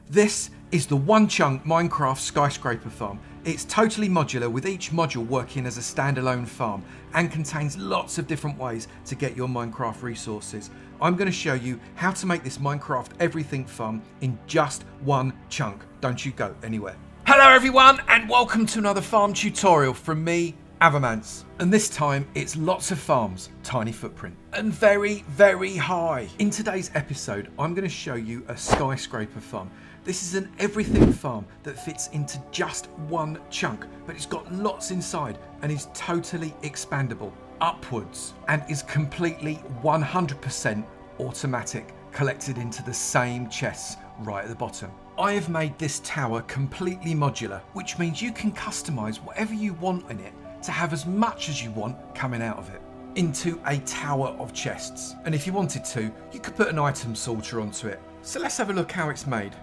This is the One Chunk Minecraft Skyscraper Farm. It's totally modular, with each module working as a standalone farm, and contains lots of different ways to get your Minecraft resources. I'm going to show you how to make this Minecraft everything farm in just one chunk. Don't you go anywhere. Hello everyone, and welcome to another farm tutorial from me, Avamance. And this time it's lots of farms, tiny footprint, and very, very high. In today's episode, I'm going to show you a skyscraper farm. This is an everything farm that fits into just one chunk, but it's got lots inside and is totally expandable upwards and is completely 100% automatic, collected into the same chests right at the bottom. I have made this tower completely modular, which means you can customize whatever you want in it to have as much as you want coming out of it into a tower of chests. And if you wanted to, you could put an item sorter onto it. So let's have a look how it's made.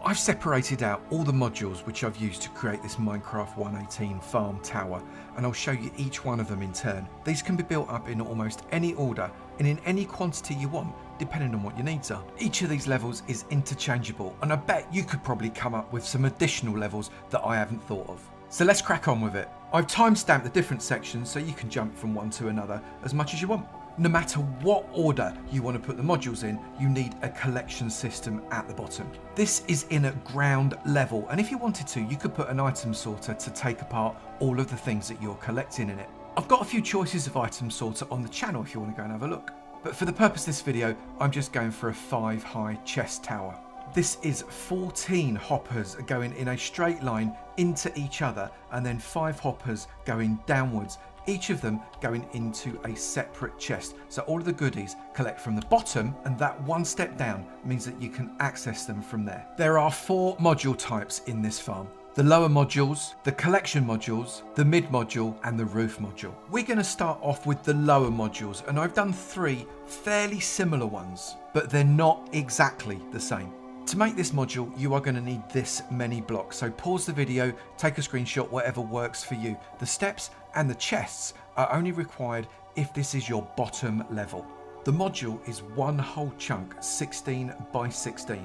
I've separated out all the modules which I've used to create this Minecraft 1.18 farm tower, and I'll show you each one of them in turn. These can be built up in almost any order and in any quantity you want, depending on what your needs are. Each of these levels is interchangeable, and I bet you could probably come up with some additional levels that I haven't thought of. So let's crack on with it. I've time-stamped the different sections so you can jump from one to another as much as you want. No matter what order you want to put the modules in, you need a collection system at the bottom. This is in at ground level, and if you wanted to, you could put an item sorter to take apart all of the things that you're collecting in it. I've got a few choices of item sorter on the channel if you want to go and have a look. But for the purpose of this video, I'm just going for a 5-high chest tower. This is 14 hoppers going in a straight line into each other, and then 5 hoppers going downwards, each of them going into a separate chest. So all of the goodies collect from the bottom, and that one step down means that you can access them from there. There are 4 module types in this farm: the lower modules, the collection modules, the mid module, and the roof module. We're going to start off with the lower modules, and I've done 3 fairly similar ones, but they're not exactly the same. To make this module, you are going to need this many blocks. So pause the video, take a screenshot, whatever works for you. The steps and the chests are only required if this is your bottom level. The module is one whole chunk, 16 by 16.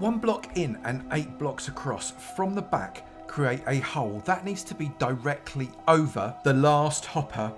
1 block in and 8 blocks across from the back create a hole that needs to be directly over the last hopper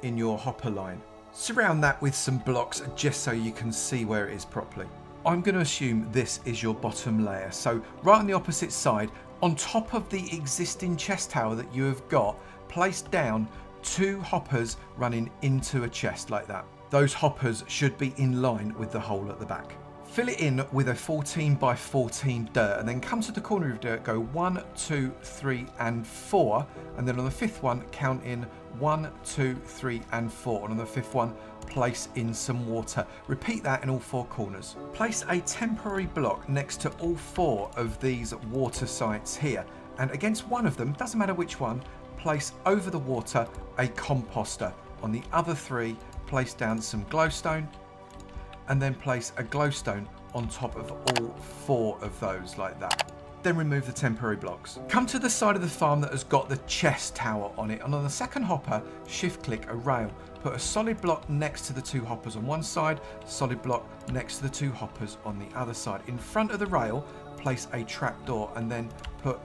in your hopper line. Surround that with some blocks just so you can see where it is properly. I'm going to assume this is your bottom layer, so right on the opposite side, on top of the existing chest tower that you have got, place down 2 hoppers running into a chest like that. Those hoppers should be in line with the hole at the back. Fill it in with a 14 by 14 dirt, and then come to the corner of dirt, go 1, 2, 3 and 4, and then on the 5th one count in 1, 2, 3 and 4, and on the 5th one place in some water. Repeat that in all 4 corners. Place a temporary block next to all 4 of these water sites here, and against one of them, doesn't matter which one, place over the water a composter. On the other 3, place down some glowstone, and then place a glowstone on top of all 4 of those like that. Then remove the temporary blocks. Come to the side of the farm that has got the chest tower on it, and on the second hopper, shift click a rail. Put a solid block next to the 2 hoppers on one side, solid block next to the 2 hoppers on the other side. In front of the rail, place a trapdoor, and then put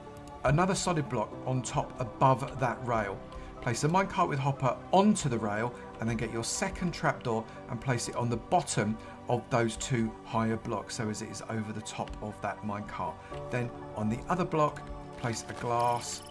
another solid block on top above that rail. Place a minecart with hopper onto the rail, and then get your second trapdoor and place it on the bottom of those 2 higher blocks, so as it is over the top of that minecart. Then on the other block, place a glass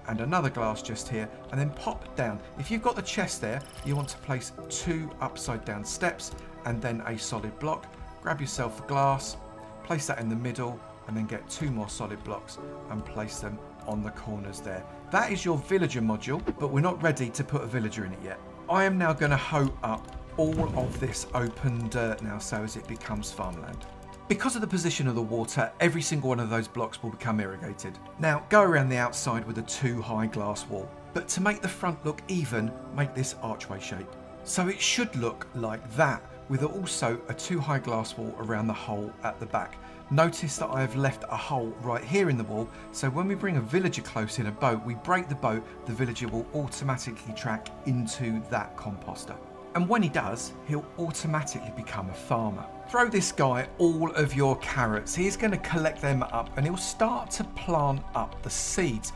and another glass just here, and then pop down. If you've got the chest there, you want to place 2 upside down steps and then a solid block. Grab yourself a glass, place that in the middle, and then get 2 more solid blocks and place them on the corners there. That is your villager module, but we're not ready to put a villager in it yet. I am now going to hoe up all of this open dirt now, so as it becomes farmland. Because of the position of the water, every single one of those blocks will become irrigated. Now go around the outside with a 2-high glass wall, but to make the front look even, make this archway shape. So it should look like that, with also a 2-high glass wall around the hole at the back. Notice that I have left a hole right here in the wall, so when we bring a villager close in a boat, we break the boat, the villager will automatically track into that composter. And when he does, he'll automatically become a farmer. Throw this guy all of your carrots. He's going to collect them up and he'll start to plant up the seeds.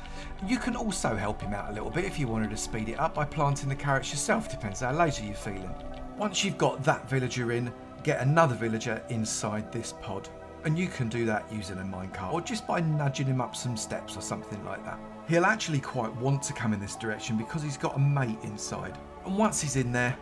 You can also help him out a little bit if you wanted to speed it up by planting the carrots yourself. Depends how lazy you're feeling. Once you've got that villager in, get another villager inside this pod. And you can do that using a minecart or just by nudging him up some steps or something like that. He'll actually quite want to come in this direction because he's got a mate inside. And once he's in there,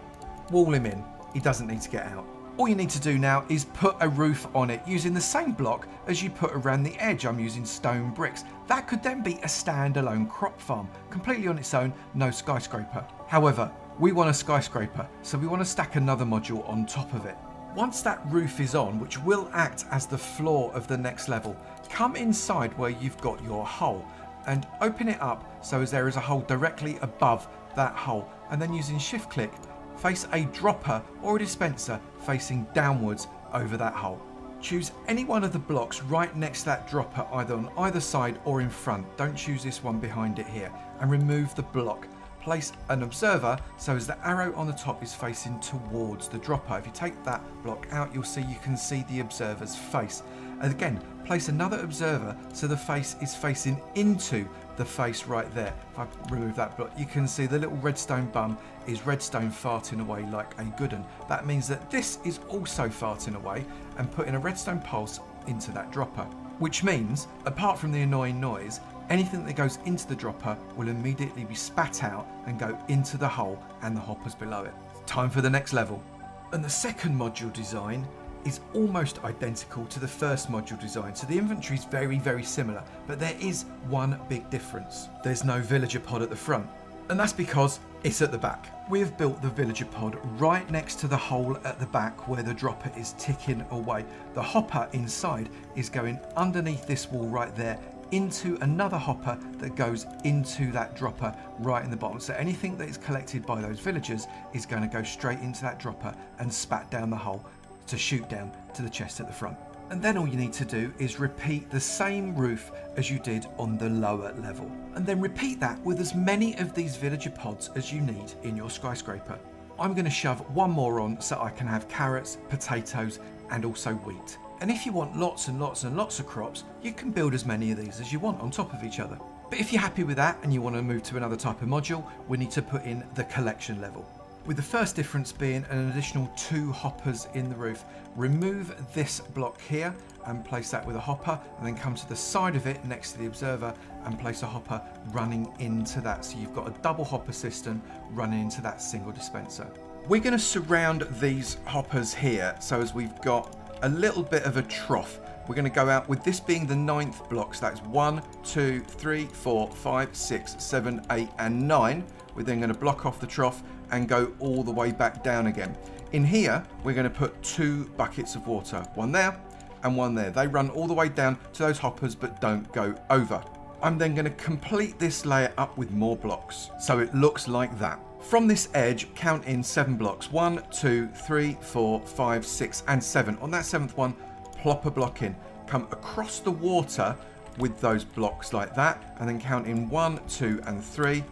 wall him in. He doesn't need to get out. All you need to do now is put a roof on it using the same block as you put around the edge. I'm using stone bricks. That could then be a standalone crop farm, completely on its own, no skyscraper. However, we want a skyscraper, so we want to stack another module on top of it. Once that roof is on, which will act as the floor of the next level, come inside where you've got your hole and open it up so as there is a hole directly above that hole, and then using shift click, face a dropper or a dispenser facing downwards over that hole. Choose any one of the blocks right next to that dropper, either on either side or in front. Don't choose this one behind it here, and remove the block. Place an observer so as the arrow on the top is facing towards the dropper. If you take that block out, you can see the observer's face. And again, place another observer so the face is facing into the face right there. If I remove that block, you can see the little redstone bum is redstone farting away like a good one. That means that this is also farting away and putting a redstone pulse into that dropper. Which means, apart from the annoying noise, anything that goes into the dropper will immediately be spat out and go into the hole and the hoppers below it. Time for the next level. And the second module design is almost identical to the first module design. So the inventory is very, very similar, but there is one big difference. There's no villager pod at the front, and that's because it's at the back. We've built the villager pod right next to the hole at the back where the dropper is ticking away. The hopper inside is going underneath this wall right there into another hopper that goes into that dropper right in the bottom. So anything that is collected by those villagers is going to go straight into that dropper and spat down the hole to shoot down to the chest at the front. And then all you need to do is repeat the same roof as you did on the lower level. And then repeat that with as many of these villager pods as you need in your skyscraper. I'm going to shove one more on so I can have carrots, potatoes, and also wheat. And if you want lots and lots and lots of crops, you can build as many of these as you want on top of each other. But if you're happy with that and you want to move to another type of module, we need to put in the collection level. With the first difference being an additional 2 hoppers in the roof. Remove this block here and place that with a hopper, and then come to the side of it next to the observer and place a hopper running into that. So you've got a double hopper system running into that single dispenser. We're going to surround these hoppers here so as we've got a little bit of a trough. We're going to go out with this being the 9th block, so that's 1, 2, 3, 4, 5, 6, 7, 8 and 9. We're then going to block off the trough and go all the way back down again. In here, we're going to put 2 buckets of water, one there and one there. They run all the way down to those hoppers but don't go over. I'm then going to complete this layer up with more blocks, so it looks like that. From this edge, count in 7 blocks. 1, 2, 3, 4, 5, 6 and 7. On that 7th one, plop a block in. Come across the water with those blocks like that, and then count in 1, 2 and 3.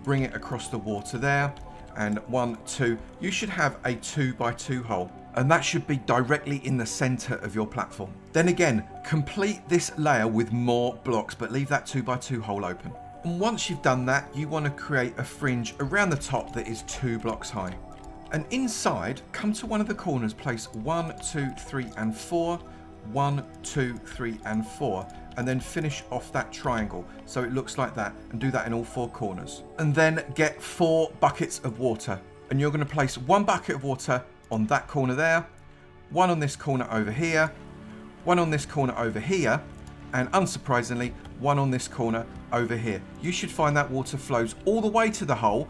Bring it across the water there, and 1, 2. You should have a 2 by 2 hole, and that should be directly in the center of your platform. Then again, complete this layer with more blocks, but leave that 2 by 2 hole open. And once you've done that, you want to create a fringe around the top that is 2 blocks high. And inside, come to one of the corners, place 1, 2, 3 and 4, 1, 2, 3 and 4, and then finish off that triangle so it looks like that, and do that in all 4 corners. And then get 4 buckets of water, and you're going to place 1 bucket of water on that corner there, 1 on this corner over here, 1 on this corner over here, and unsurprisingly 1 on this corner over here. You should find that water flows all the way to the hole,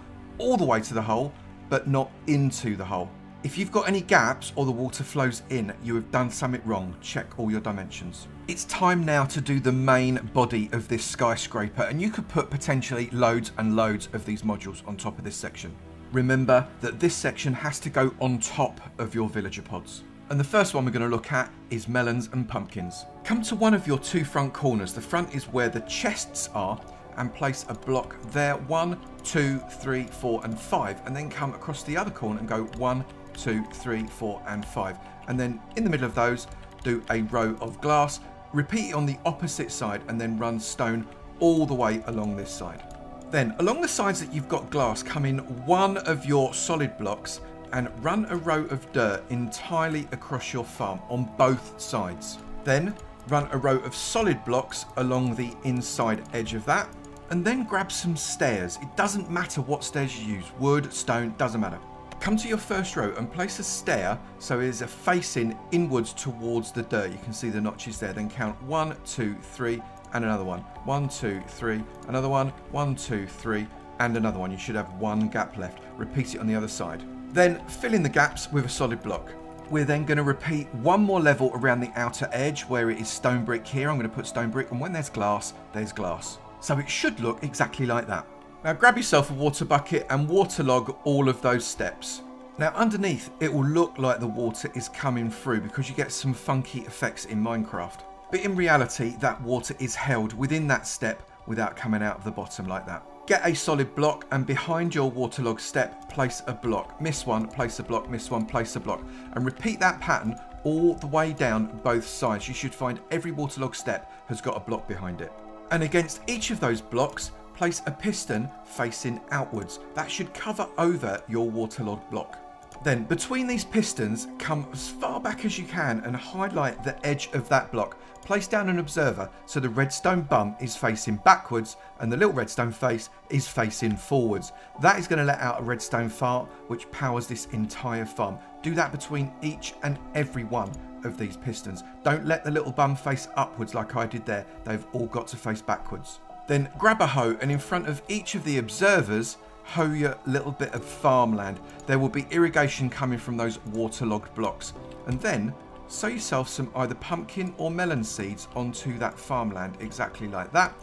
but not into the hole. If you've got any gaps or the water flows in, you have done something wrong. Check all your dimensions. It's time now to do the main body of this skyscraper, and you could put potentially loads and loads of these modules on top of this section. Remember that this section has to go on top of your villager pods. And the first one we're going to look at is melons and pumpkins. Come to one of your 2 front corners. The front is where the chests are, and place a block there. 1, 2, 3, 4 and 5, and then come across the other corner and go 1, 2, 3, 4 and 5. And then in the middle of those, do a row of glass, repeat it on the opposite side and then run stone all the way along this side. Then along the sides that you've got glass, come in one of your solid blocks and run a row of dirt entirely across your farm on both sides. Then run a row of solid blocks along the inside edge of that, and then grab some stairs. It doesn't matter what stairs you use, wood, stone, doesn't matter. Come to your first row and place a stair so it is a facing inwards towards the dirt. You can see the notches there. Then count 1, 2, 3 and another one. 1, 2, 3, another one. 1, 2, 3 and another one. You should have one gap left. Repeat it on the other side. Then fill in the gaps with a solid block. We're then going to repeat one more level around the outer edge where it is stone brick here. I'm going to put stone brick, and when there's glass, there's glass. So it should look exactly like that. Now grab yourself a water bucket and waterlog all of those steps. Now underneath it will look like the water is coming through because you get some funky effects in Minecraft. But in reality that water is held within that step without coming out of the bottom like that. Get a solid block and behind your waterlog step place a block. Miss one, place a block, miss one, place a block. And repeat that pattern all the way down both sides. You should find every waterlog step has got a block behind it. And against each of those blocks, place a piston facing outwards. That should cover over your waterlogged block. Then between these pistons, come as far back as you can and highlight the edge of that block. Place down an observer so the redstone bum is facing backwards and the little redstone face is facing forwards. That is going to let out a redstone fart which powers this entire farm. Do that between each and every one of these pistons. Don't let the little bum face upwards like I did there. They've all got to face backwards. Then grab a hoe and in front of each of the observers, hoe your little bit of farmland. There will be irrigation coming from those waterlogged blocks. And then sow yourself some either pumpkin or melon seeds onto that farmland exactly like that.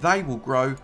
They will grow,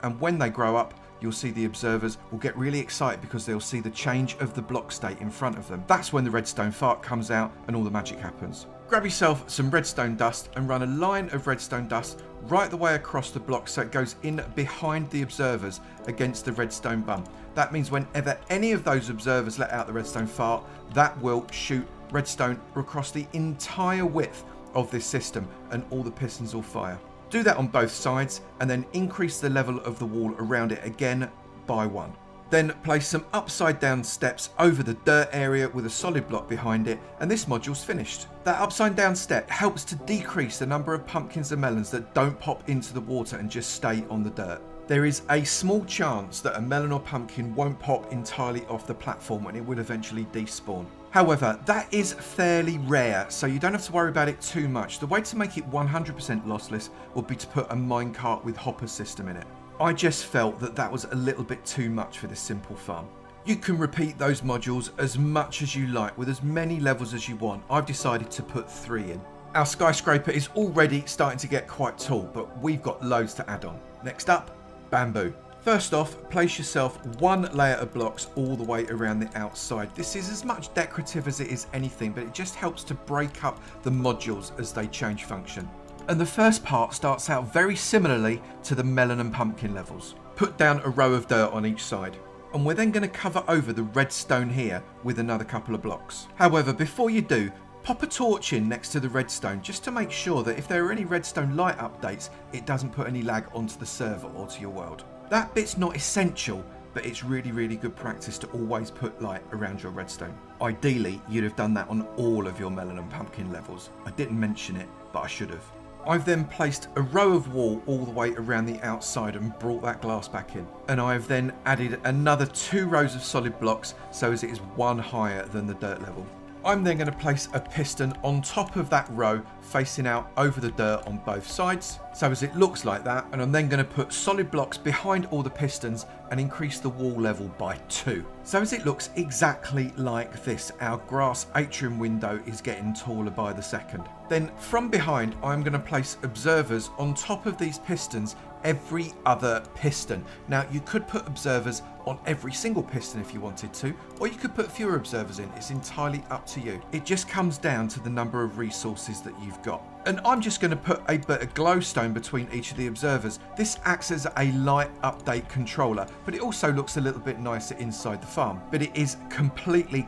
and when they grow up, you'll see the observers will get really excited because they'll see the change of the block state in front of them. That's when the redstone fart comes out and all the magic happens. Grab yourself some redstone dust and run a line of redstone dust right the way across the block so it goes in behind the observers against the redstone bum. That means whenever any of those observers let out the redstone fart, that will shoot redstone across the entire width of this system and all the pistons will fire. Do that on both sides and then increase the level of the wall around it again by 1. Then place some upside down steps over the dirt area with a solid block behind it, and this module's finished. That upside down step helps to decrease the number of pumpkins and melons that don't pop into the water and just stay on the dirt. There is a small chance that a melon or pumpkin won't pop entirely off the platform and it will eventually despawn. However, that is fairly rare, so you don't have to worry about it too much. The way to make it 100% lossless would be to put a minecart with hopper system in it. I just felt that that was a little bit too much for this simple farm. You can repeat those modules as much as you like with as many levels as you want. I've decided to put 3 in. Our skyscraper is already starting to get quite tall, but we've got loads to add on. Next up, bamboo. First off, place yourself 1 layer of blocks all the way around the outside. This is as much decorative as it is anything, but it just helps to break up the modules as they change function. And the first part starts out very similarly to the melon and pumpkin levels. Put down a row of dirt on each side. And we're then going to cover over the redstone here with another couple of blocks. However, before you do, pop a torch in next to the redstone just to make sure that if there are any redstone light updates, it doesn't put any lag onto the server or to your world. That bit's not essential, but it's really good practice to always put light around your redstone. Ideally, you'd have done that on all of your melon and pumpkin levels. I didn't mention it, but I should have. I've then placed a row of wall all the way around the outside and brought that glass back in. And I have then added another 2 rows of solid blocks so as it is 1 higher than the dirt level. I'm then going to place a piston on top of that row facing out over the dirt on both sides so as it looks like that, and I'm then going to put solid blocks behind all the pistons and increase the wall level by 2 so as it looks exactly like this. Our grass atrium window is getting taller by the second. Then from behind I'm going to place observers on top of these pistons every other piston. Now you could put observers on every single piston if you wanted to, or you could put fewer observers in. It's entirely up to you. It just comes down to the number of resources that you've got. And I'm just going to put a bit of glowstone between each of the observers. This acts as a light update controller, but it also looks a little bit nicer inside the farm. But it is completely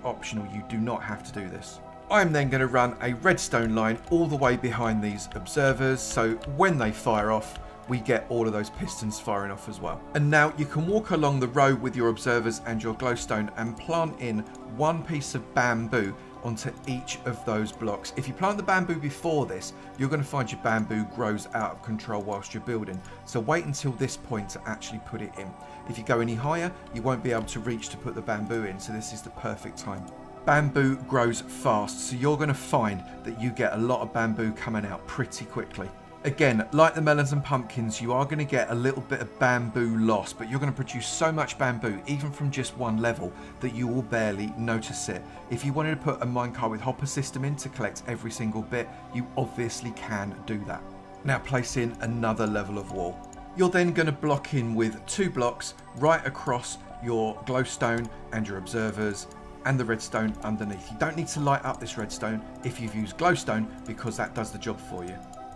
optional. You do not have to do this. I'm then going to run a redstone line all the way behind these observers, so when they fire off, we get all of those pistons firing off as well. And now you can walk along the row with your observers and your glowstone and plant in one piece of bamboo onto each of those blocks. If you plant the bamboo before this, you're going to find your bamboo grows out of control whilst you're building. So wait until this point to actually put it in. If you go any higher, you won't be able to reach to put the bamboo in, so this is the perfect time. Bamboo grows fast, so you're going to find that you get a lot of bamboo coming out pretty quickly. Again, like the melons and pumpkins, you are going to get a little bit of bamboo loss, but you're going to produce so much bamboo, even from just one level, that you will barely notice it. If you wanted to put a minecart with hopper system in to collect every single bit, you obviously can do that. Now place in another level of wall. You're then going to block in with 2 blocks right across your glowstone and your observers and the redstone underneath. You don't need to light up this redstone if you've used glowstone, because that does the job for you.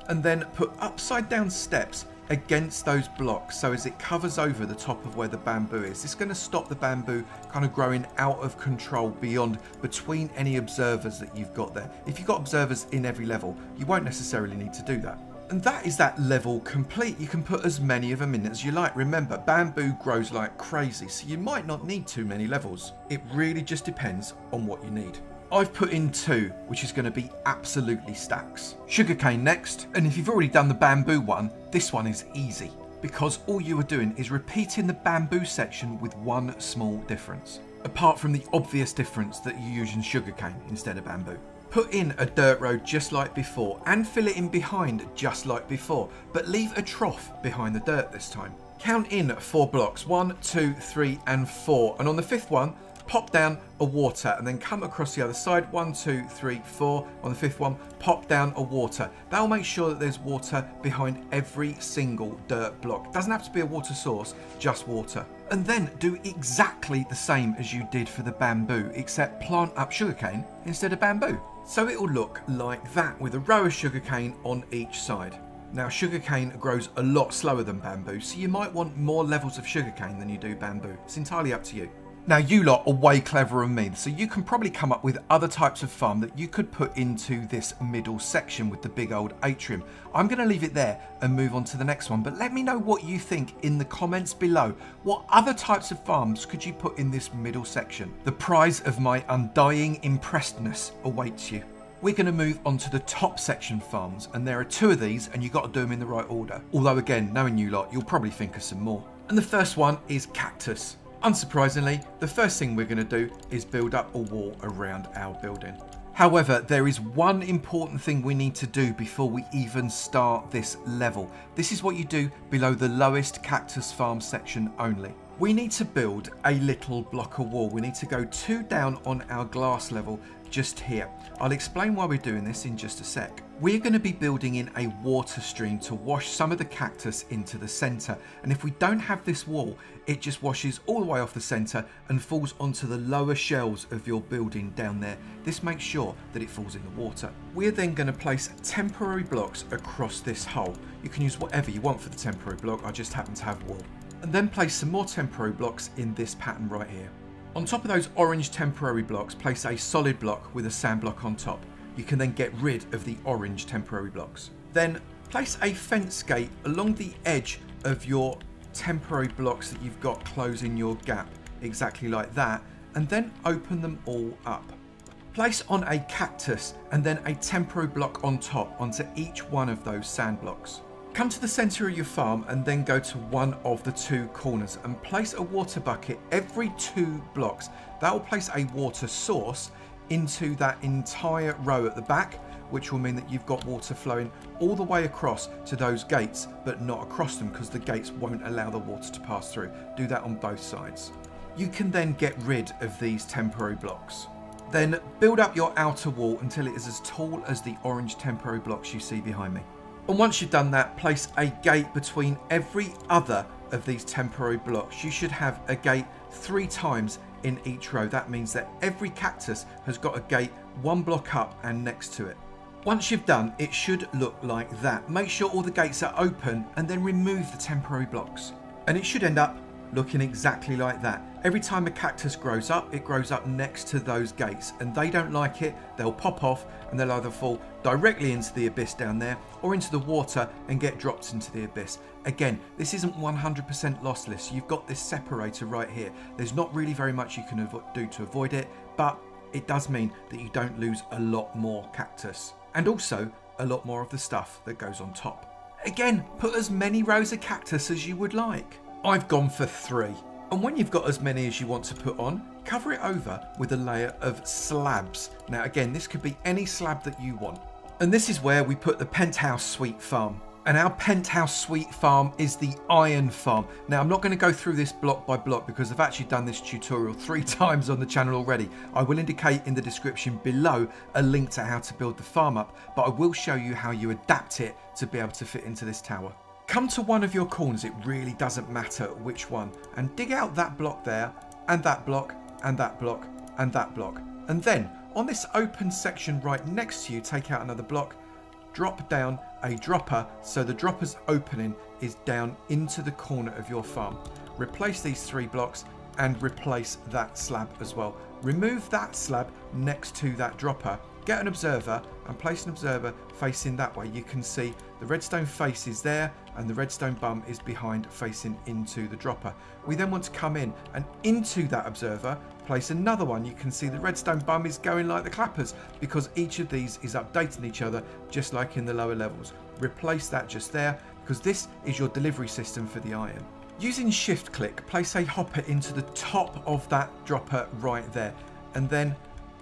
And then put upside down steps against those blocks, so as it covers over the top of where the bamboo is. It's going to stop the bamboo kind of growing out of control beyond between any observers that you've got there. If you've got observers in every level, you won't necessarily need to do that. And that is that level complete. You can put as many of them in as you like. Remember, bamboo grows like crazy, so you might not need too many levels. It really just depends on what you need. I've put in 2, which is going to be absolutely stacks. Sugarcane next, and if you've already done the bamboo one, this one is easy, because all you are doing is repeating the bamboo section with one small difference, apart from the obvious difference that you're using sugarcane instead of bamboo. Put in a dirt road just like before, and fill it in behind just like before, but leave a trough behind the dirt this time. Count in 4 blocks, 1, 2, 3 and 4, and on the 5th one, pop down a water and then come across the other side. 1, 2, 3, 4. On the 5th one, pop down a water. That'll make sure that there's water behind every single dirt block. It doesn't have to be a water source, just water. And then do exactly the same as you did for the bamboo, except plant up sugarcane instead of bamboo. So it will look like that, with a row of sugarcane on each side. Now, sugarcane grows a lot slower than bamboo, so you might want more levels of sugarcane than you do bamboo. It's entirely up to you. Now, you lot are way cleverer than me, so you can probably come up with other types of farm that you could put into this middle section with the big old atrium. I'm going to leave it there and move on to the next one, but let me know what you think in the comments below. What other types of farms could you put in this middle section? The prize of my undying impressedness awaits you. We're going to move on to the top section farms, and there are 2 of these, and you've got to do them in the right order. Although again, knowing you lot, you'll probably think of some more. And the first one is cactus. Unsurprisingly, the first thing we're going to do is build up a wall around our building. However, there is one important thing we need to do before we even start this level. This is what you do below the lowest cactus farm section only. We need to build a little block of wall. We need to go 2 down on our glass level just here. I'll explain why we're doing this in just a sec. We're going to be building in a water stream to wash some of the cactus into the center, and if we don't have this wall, it just washes all the way off the center and falls onto the lower shelves of your building down there. This makes sure that it falls in the water. We're then going to place temporary blocks across this hole. You can use whatever you want for the temporary block, I just happen to have wool. And then place some more temporary blocks in this pattern right here. On top of those orange temporary blocks, place a solid block with a sand block on top. You can then get rid of the orange temporary blocks. Then place a fence gate along the edge of your temporary blocks that you've got closing your gap, exactly like that, and then open them all up. Place on a cactus and then a temporary block on top onto each one of those sand blocks. Come to the center of your farm and then go to one of the 2 corners and place a water bucket every 2 blocks. That will place a water source into that entire row at the back, which will mean that you've got water flowing all the way across to those gates, but not across them because the gates won't allow the water to pass through. Do that on both sides. You can then get rid of these temporary blocks. Then build up your outer wall until it is as tall as the orange temporary blocks you see behind me. And once you've done that, place a gate between every other of these temporary blocks. You should have a gate 3 times in each row. That means that every cactus has got a gate 1 block up and next to it. Once you've done, it should look like that. Make sure all the gates are open and then remove the temporary blocks. And it should end up looking exactly like that. Every time a cactus grows up, it grows up next to those gates, and they don't like it. They'll pop off and they'll either fall directly into the abyss down there or into the water and get dropped into the abyss. Again, this isn't 100% lossless. You've got this separator right here. There's not really very much you can do to avoid it, but it does mean that you don't lose a lot more cactus, and also a lot more of the stuff that goes on top. Again, put as many rows of cactus as you would like. I've gone for 3. And when you've got as many as you want to put on, cover it over with a layer of slabs. Now again, this could be any slab that you want. And this is where we put the penthouse suite farm. And our penthouse suite farm is the iron farm. Now I'm not going to go through this block by block because I've actually done this tutorial 3 times on the channel already. I will indicate in the description below a link to how to build the farm up, but I will show you how you adapt it to be able to fit into this tower. Come to one of your corners, it really doesn't matter which one, and dig out that block there, and that block, and that block, and that block. And then on this open section right next to you, take out another block, drop down a dropper, so the dropper's opening is down into the corner of your farm. Replace these 3 blocks and replace that slab as well. Remove that slab next to that dropper. Get an observer and place an observer facing that way. You can see the redstone face is there and the redstone bum is behind facing into the dropper. We then want to come in and into that observer, place another one. You can see the redstone bum is going like the clappers because each of these is updating each other just like in the lower levels. Replace that just there because this is your delivery system for the iron. Using shift click, place a hopper into the top of that dropper right there and then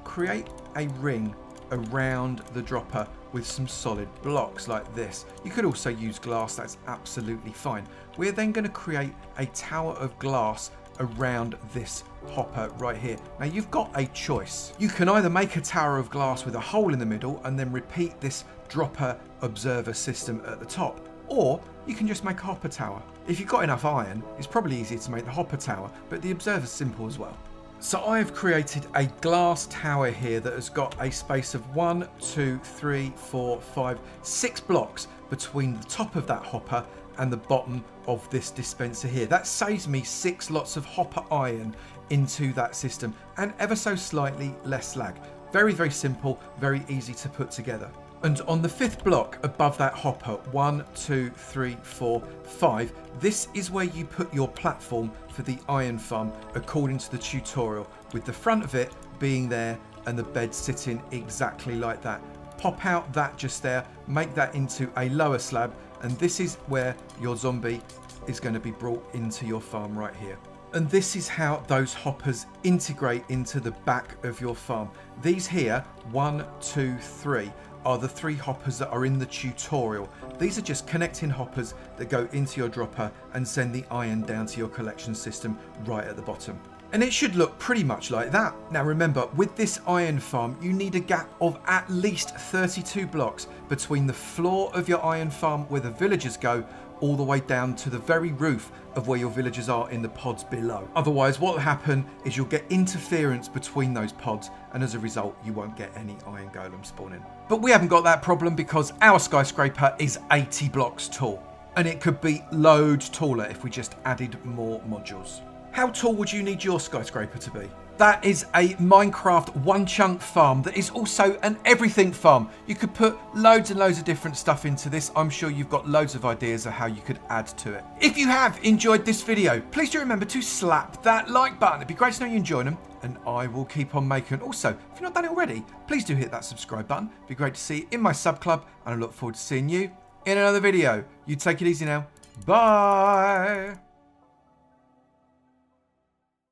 create a ring around the dropper with some solid blocks like this. You could also use glass, that's absolutely fine. We're then going to create a tower of glass around this hopper right here. Now you've got a choice. You can either make a tower of glass with a hole in the middle and then repeat this dropper observer system at the top, or you can just make a hopper tower. If you've got enough iron, it's probably easier to make the hopper tower, but the observer's simple as well. So I have created a glass tower here that has got a space of 1, 2, 3, 4, 5, 6 blocks between the top of that hopper and the bottom of this dispenser here. That saves me 6 lots of hopper iron into that system and ever so slightly less lag. Very, very simple, very easy to put together. And on the 5th block above that hopper, 1, 2, 3, 4, 5, this is where you put your platform for the iron farm according to the tutorial, with the front of it being there and the bed sitting exactly like that. Pop out that just there, make that into a lower slab, and this is where your zombie is going to be brought into your farm right here. And this is how those hoppers integrate into the back of your farm. These here, 1, 2, 3, are the 3 hoppers that are in the tutorial. These are just connecting hoppers that go into your dropper and send the iron down to your collection system right at the bottom. And it should look pretty much like that. Now remember, with this iron farm, you need a gap of at least 32 blocks between the floor of your iron farm where the villagers go all the way down to the very roof of where your villagers are in the pods below. Otherwise, what will happen is you'll get interference between those pods, and as a result, you won't get any iron golem spawning. But we haven't got that problem because our skyscraper is 80 blocks tall, and it could be loads taller if we just added more modules. How tall would you need your skyscraper to be? That is a Minecraft one chunk farm that is also an everything farm. You could put loads and loads of different stuff into this. I'm sure you've got loads of ideas of how you could add to it. If you have enjoyed this video, please do remember to slap that like button. It'd be great to know you enjoyed them, and I will keep on making. Also, if you've not done it already, please do hit that subscribe button. It'd be great to see you in my sub club, and I look forward to seeing you in another video. You take it easy now. Bye.